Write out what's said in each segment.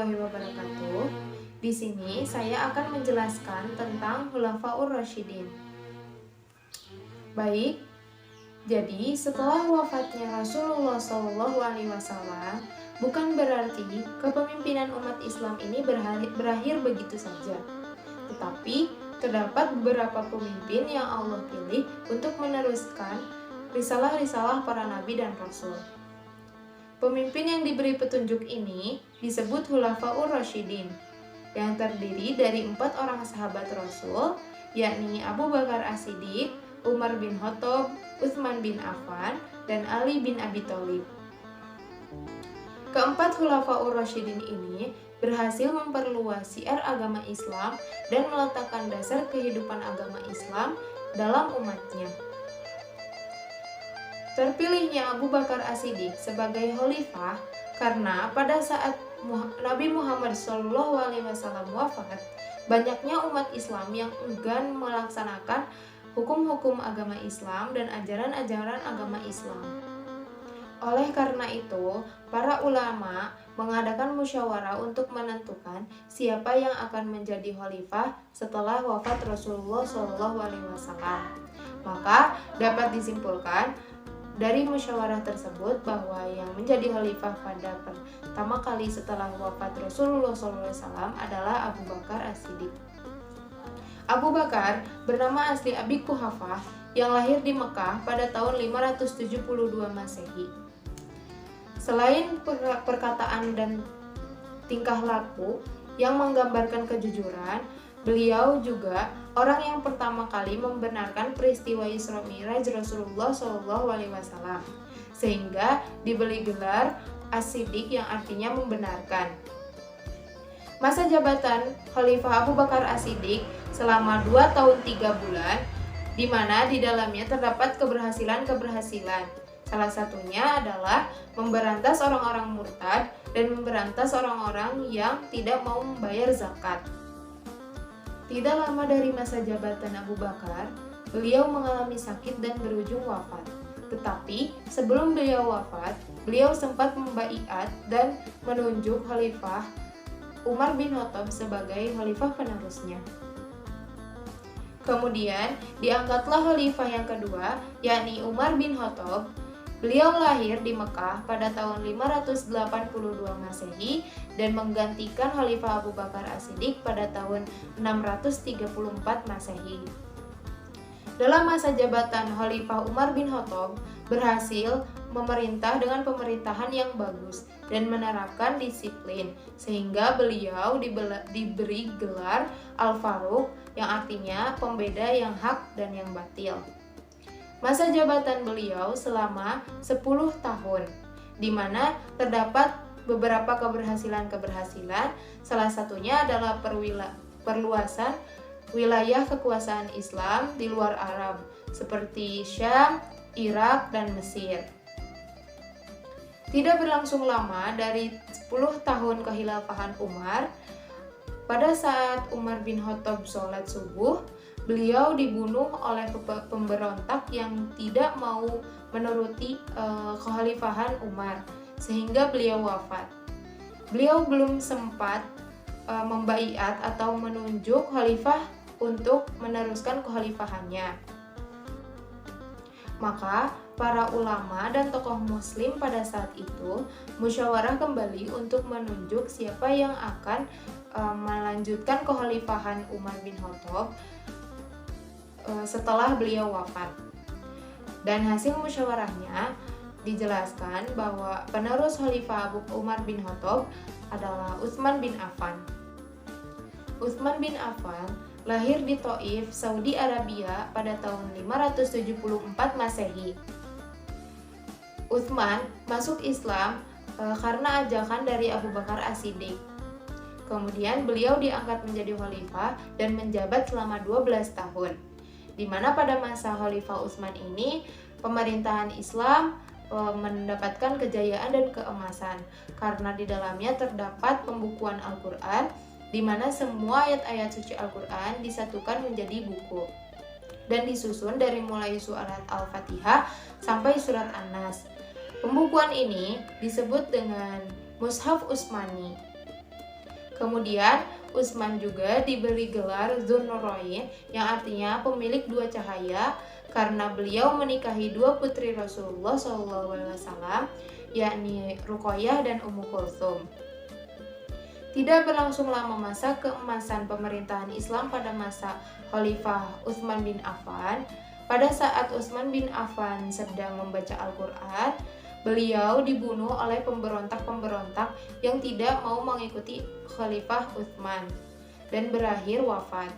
warahmatullahi wabarakatuh. Di sini saya akan menjelaskan tentang Khulafaur Rasyidin. Baik, jadi setelah wafatnya Rasulullah SAW, bukan berarti kepemimpinan umat Islam ini berakhir begitu saja. Tetapi terdapat beberapa pemimpin yang Allah pilih untuk meneruskan risalah-risalah para nabi dan rasul. Pemimpin yang diberi petunjuk ini disebut Khulafaur Rasyidin, yang terdiri dari 4 orang sahabat Rasul, yakni Abu Bakar As-Siddiq, Umar bin Khattab, Utsman bin Affan, dan Ali bin Abi Thalib. Keempat Khulafaur Rasyidin ini berhasil memperluas syiar agama Islam dan meletakkan dasar kehidupan agama Islam dalam umatnya. Terpilihnya Abu Bakar As-Siddiq sebagai khalifah karena pada saat Nabi Muhammad SAW wafat, banyaknya umat Islam yang enggan melaksanakan hukum-hukum agama Islam dan ajaran-ajaran agama Islam. Oleh karena itu, para ulama mengadakan musyawarah untuk menentukan siapa yang akan menjadi khalifah setelah wafat Rasulullah SAW. Maka dapat disimpulkan dari musyawarah tersebut bahwa yang menjadi khalifah pada pertama kali setelah wafat Rasulullah SAW adalah Abu Bakar As-Siddiq. Abu Bakar bernama asli Abi Quhafah yang lahir di Mekah pada tahun 572 Masehi. Selain perkataan dan tingkah laku yang menggambarkan kejujuran, beliau juga orang yang pertama kali membenarkan peristiwa Isra Mi'raj Rasulullah SAW, sehingga diberi gelar As-Siddiq yang artinya membenarkan. Masa jabatan Khalifah Abu Bakar As-Siddiq selama 2 tahun 3 bulan, di mana di dalamnya terdapat keberhasilan-keberhasilan. Salah satunya adalah memberantas orang-orang murtad dan memberantas orang-orang yang tidak mau membayar zakat. Tidak lama dari masa jabatan Abu Bakar, beliau mengalami sakit dan berujung wafat. Tetapi sebelum beliau wafat, beliau sempat membaiat dan menunjuk Khalifah Umar bin Khattab sebagai khalifah penerusnya. Kemudian diangkatlah khalifah yang kedua, yakni Umar bin Khattab. Beliau lahir di Mekah pada tahun 582 Masehi dan menggantikan Khalifah Abu Bakar As-Siddiq pada tahun 634 Masehi. Dalam masa jabatan Khalifah Umar bin Khattab berhasil memerintah dengan pemerintahan yang bagus dan menerapkan disiplin, sehingga beliau diberi gelar Al-Faruq yang artinya pembeda yang hak dan yang batil. Masa jabatan beliau selama 10 tahun, di mana terdapat beberapa keberhasilan-keberhasilan, salah satunya adalah perluasan wilayah kekuasaan Islam di luar Arab, seperti Syam, Irak, dan Mesir. Tidak berlangsung lama dari 10 tahun kekhilafahan Umar, pada saat Umar bin Khattab sholat subuh, beliau dibunuh oleh pemberontak yang tidak mau menuruti kekhalifahan Umar, sehingga beliau wafat. Beliau belum sempat membaiat atau menunjuk khalifah untuk meneruskan kekhalifahannya. Maka para ulama dan tokoh muslim pada saat itu musyawarah kembali untuk menunjuk siapa yang akan melanjutkan kekhalifahan Umar bin Khattab setelah beliau wafat. Dan hasil musyawarahnya dijelaskan bahwa penerus Khalifah Abu Umar bin Khattab adalah Utsman bin Affan. Utsman bin Affan lahir di Thaif, Saudi Arabia pada tahun 574 Masehi. Utsman masuk Islam karena ajakan dari Abu Bakar As-Siddiq. Kemudian beliau diangkat menjadi khalifah dan menjabat selama 12 tahun. Di mana pada masa Khalifah Utsman ini pemerintahan Islam mendapatkan kejayaan dan keemasan karena di dalamnya terdapat pembukuan Al-Quran, di mana semua ayat-ayat suci Al-Quran disatukan menjadi buku dan disusun dari mulai surat Al-Fatihah sampai surat An-Nas. Pembukuan ini disebut dengan Mushaf Utsmani. Kemudian Utsman juga diberi gelar Dzun-Nurain yang artinya pemilik dua cahaya karena beliau menikahi dua putri Rasulullah SAW, yakni Ruqayyah dan Ummu Kulthum. Tidak berlangsung lama masa keemasan pemerintahan Islam pada masa Khalifah Utsman bin Affan. Pada saat Utsman bin Affan sedang membaca Al-Quran, beliau dibunuh oleh pemberontak-pemberontak yang tidak mau mengikuti Khalifah Utsman dan berakhir wafat.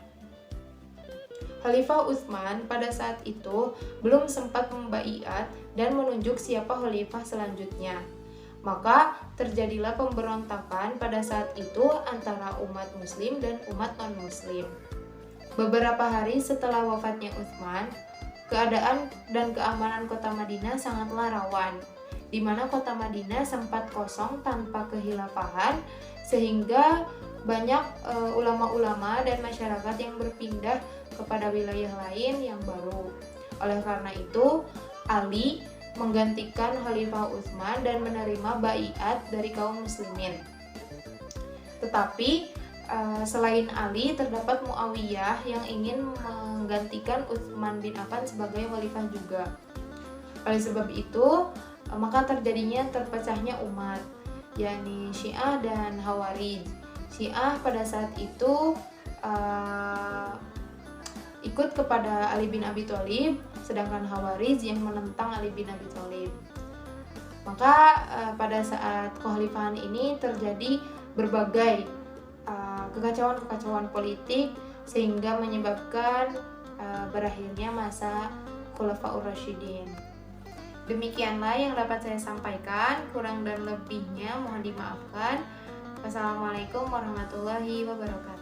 Khalifah Utsman pada saat itu belum sempat membaiat dan menunjuk siapa khalifah selanjutnya. Maka terjadilah pemberontakan pada saat itu antara umat muslim dan umat non-muslim. Beberapa hari setelah wafatnya Utsman, keadaan dan keamanan kota Madinah sangatlah rawan, di mana kota Madinah sempat kosong tanpa kehilafahan, sehingga banyak ulama-ulama dan masyarakat yang berpindah kepada wilayah lain yang baru. Oleh karena itu, Ali menggantikan Khalifah Utsman dan menerima baiat dari kaum muslimin. Tetapi selain Ali, terdapat Muawiyah yang ingin menggantikan Utsman bin Affan sebagai khalifah juga. Oleh sebab itu, maka terjadinya terpecahnya umat, yakni Syiah dan Khawarij. Syiah pada saat itu ikut kepada Ali bin Abi Thalib, sedangkan Khawarij yang menentang Ali bin Abi Thalib. Maka pada saat kekhalifahan ini terjadi berbagai kekacauan-kekacauan politik sehingga menyebabkan berakhirnya masa Khulafaur Rasyidin. Demikianlah yang dapat saya sampaikan, kurang dan lebihnya mohon dimaafkan. Wassalamualaikum warahmatullahi wabarakatuh.